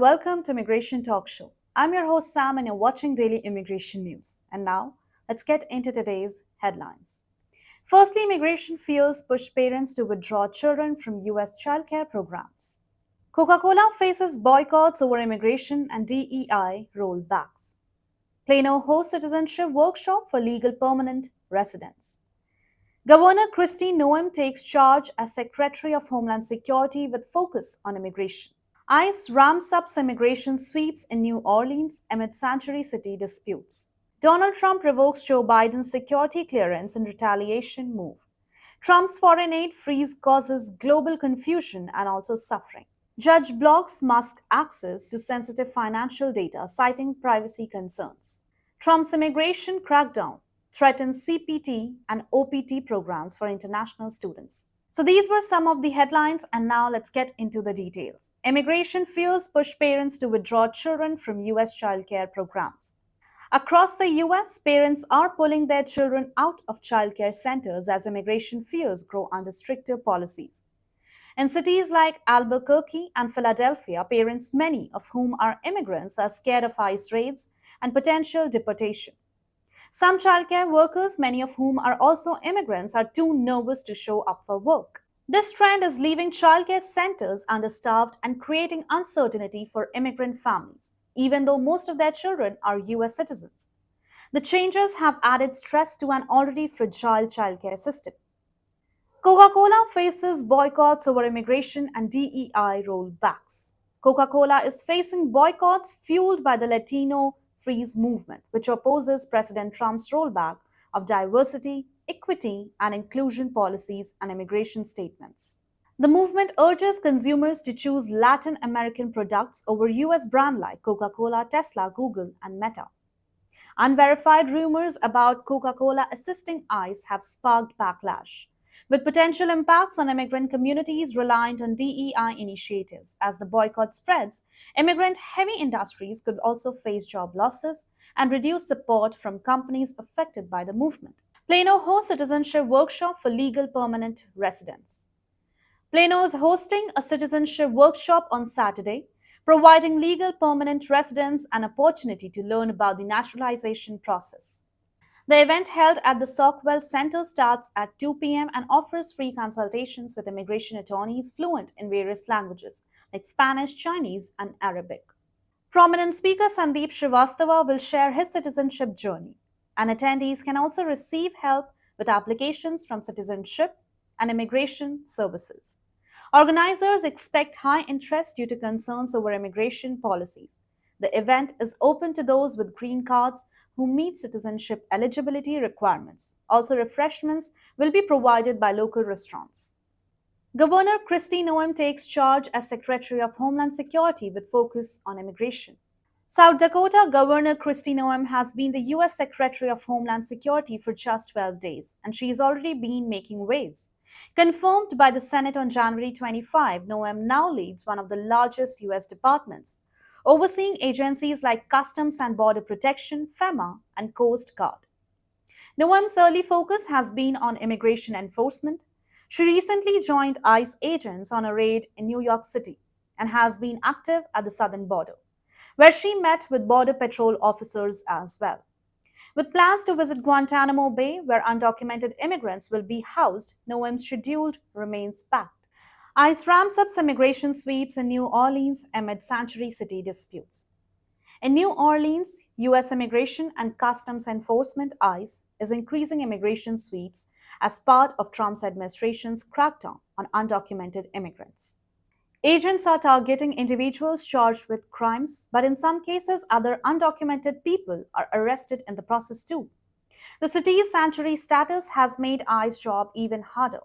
welcome to Immigration Talk Show. I'm your host Sam and you're watching Daily Immigration News. And now, let's get into today's headlines. Firstly, immigration fears push parents to withdraw children from US childcare programs. Coca-Cola faces boycotts over immigration and DEI rollbacks. Plano hosts citizenship workshop for legal permanent residents. Governor Kristi Noem takes charge as Secretary of Homeland Security with focus on immigration. ICE ramps up immigration sweeps in New Orleans amid sanctuary city disputes. Donald Trump revokes Joe Biden's security clearance in retaliation move. Trump's foreign aid freeze causes global confusion and also suffering. Judge blocks Musk access to sensitive financial data, citing privacy concerns. Trump's immigration crackdown threatens CPT and OPT programs for international students. So these were some of the headlines, and now let's get into the details. Immigration fears push parents to withdraw children from US childcare programs. Across the US, parents are pulling their children out of childcare centers as immigration fears grow under stricter policies. In cities like Albuquerque and Philadelphia, parents, many of whom are immigrants, are scared of ICE raids and potential deportation. Some childcare workers, many of whom are also immigrants, are too nervous to show up for work. This trend is leaving childcare centers understaffed and creating uncertainty for immigrant families, even though most of their children are US citizens. The changes have added stress to an already fragile childcare system. Coca-Cola faces boycotts over immigration and DEI rollbacks. Coca-Cola is facing boycotts fueled by the Latino Freeze movement, which opposes President Trump's rollback of diversity, equity, and inclusion policies and immigration statements. The movement urges consumers to choose Latin American products over US brands like Coca-Cola, Tesla, Google, and Meta. Unverified rumors about Coca-Cola assisting ICE have sparked backlash, with potential impacts on immigrant communities reliant on DEI initiatives. As the boycott spreads, immigrant-heavy industries could also face job losses and reduce support from companies affected by the movement. Plano hosts citizenship workshop for legal permanent residents. Plano is hosting a citizenship workshop on Saturday, providing legal permanent residents an opportunity to learn about the naturalization process. The event held at the Shockwaves Center starts at 2 p.m. and offers free consultations with immigration attorneys fluent in various languages like Spanish, Chinese, and Arabic. Prominent speaker Sandeep Srivastava will share his citizenship journey, and attendees can also receive help with applications from citizenship and immigration services. Organizers expect high interest due to concerns over immigration policies. The event is open to those with green cards who meet citizenship eligibility requirements. Also, refreshments will be provided by local restaurants. Governor Kristi Noem takes charge as Secretary of Homeland Security with focus on immigration. South Dakota Governor Kristi Noem has been the U.S. Secretary of Homeland Security for just 12 days, and she has already been making waves. Confirmed by the Senate on January 25, Noem now leads one of the largest U.S. departments, overseeing agencies like Customs and Border Protection, FEMA, and Coast Guard. Noem's early focus has been on immigration enforcement. She recently joined ICE agents on a raid in New York City and has been active at the southern border, where she met with Border Patrol officers as well. With plans to visit Guantanamo Bay, where undocumented immigrants will be housed, Noem's schedule remains packed. ICE ramps up immigration sweeps in New Orleans amid sanctuary city disputes. In New Orleans, U.S. Immigration and Customs Enforcement ICE is increasing immigration sweeps as part of Trump's administration's crackdown on undocumented immigrants. Agents are targeting individuals charged with crimes, but in some cases, other undocumented people are arrested in the process too. The city's sanctuary status has made ICE's job even harder,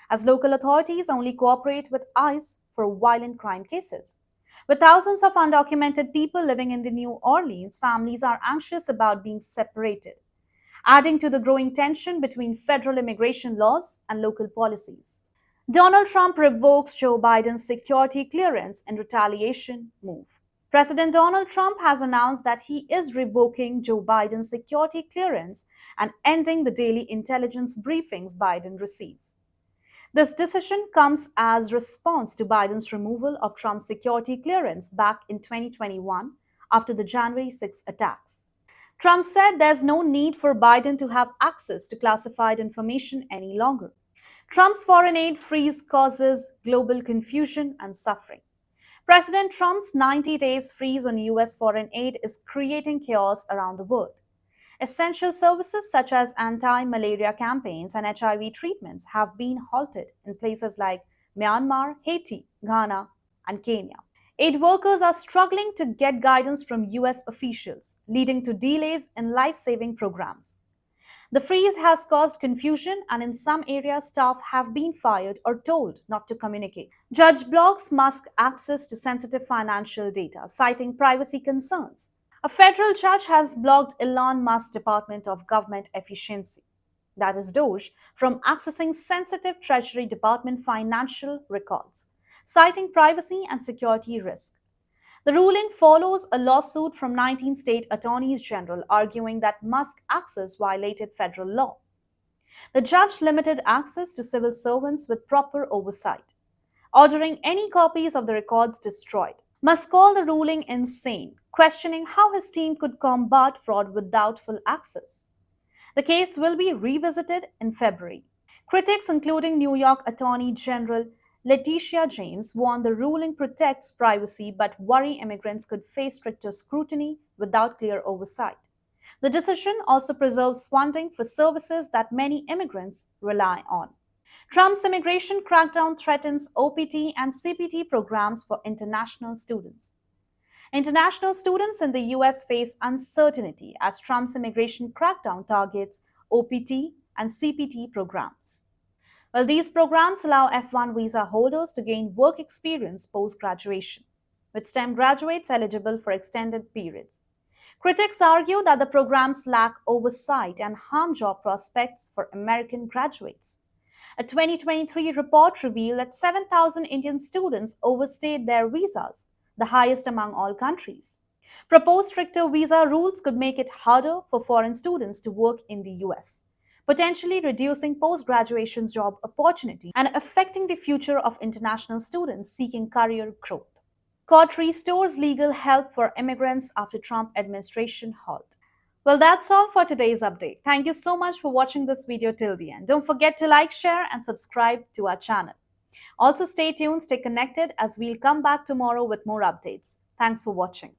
as local authorities only cooperate with ICE for violent crime cases. With thousands of undocumented people living in the New Orleans, families are anxious about being separated, adding to the growing tension between federal immigration laws and local policies. Donald Trump revokes Joe Biden's security clearance in retaliation move. President Donald Trump has announced that he is revoking Joe Biden's security clearance and ending the daily intelligence briefings Biden receives. This decision comes as response to Biden's removal of Trump's security clearance back in 2021 after the January 6 attacks. Trump said there's no need for Biden to have access to classified information any longer. Trump's foreign aid freeze causes global confusion and suffering. President Trump's 90 days freeze on US foreign aid is creating chaos around the world. Essential services such as anti malaria campaigns and HIV treatments have been halted in places like Myanmar, Haiti, Ghana, and Kenya. Aid workers are struggling to get guidance from US officials, leading to delays in life saving programs. The freeze has caused confusion, and in some areas, staff have been fired or told not to communicate. Judge blocks Musk access to sensitive financial data, citing privacy concerns. A federal judge has blocked Elon Musk's Department of Government Efficiency, that is DOGE, from accessing sensitive Treasury Department financial records, citing privacy and security risk. The ruling follows a lawsuit from 19 state attorneys general arguing that Musk access violated federal law. The judge limited access to civil servants with proper oversight, ordering any copies of the records destroyed. Musk called the ruling insane, questioning how his team could combat fraud without full access. The case will be revisited in February. Critics, including New York Attorney General Letitia James, warn the ruling protects privacy but worry immigrants could face stricter scrutiny without clear oversight. The decision also preserves funding for services that many immigrants rely on. Trump's immigration crackdown threatens OPT and CPT programs for international students. International students in the US face uncertainty as Trump's immigration crackdown targets OPT and CPT programs. Well, these programs allow F1 visa holders to gain work experience post graduation, with STEM graduates eligible for extended periods. Critics argue that the programs lack oversight and harm job prospects for American graduates. A 2023 report revealed that 7,000 Indian students overstayed their visas, the highest among all countries. Proposed stricter visa rules could make it harder for foreign students to work in the US, potentially reducing post-graduation job opportunities and affecting the future of international students seeking career growth. Court restores legal help for immigrants after Trump administration halt. Well, that's all for today's update. Thank you so much for watching this video till the end. Don't forget to like, share, and subscribe to our channel. Also, stay tuned, stay connected as we'll come back tomorrow with more updates. Thanks for watching.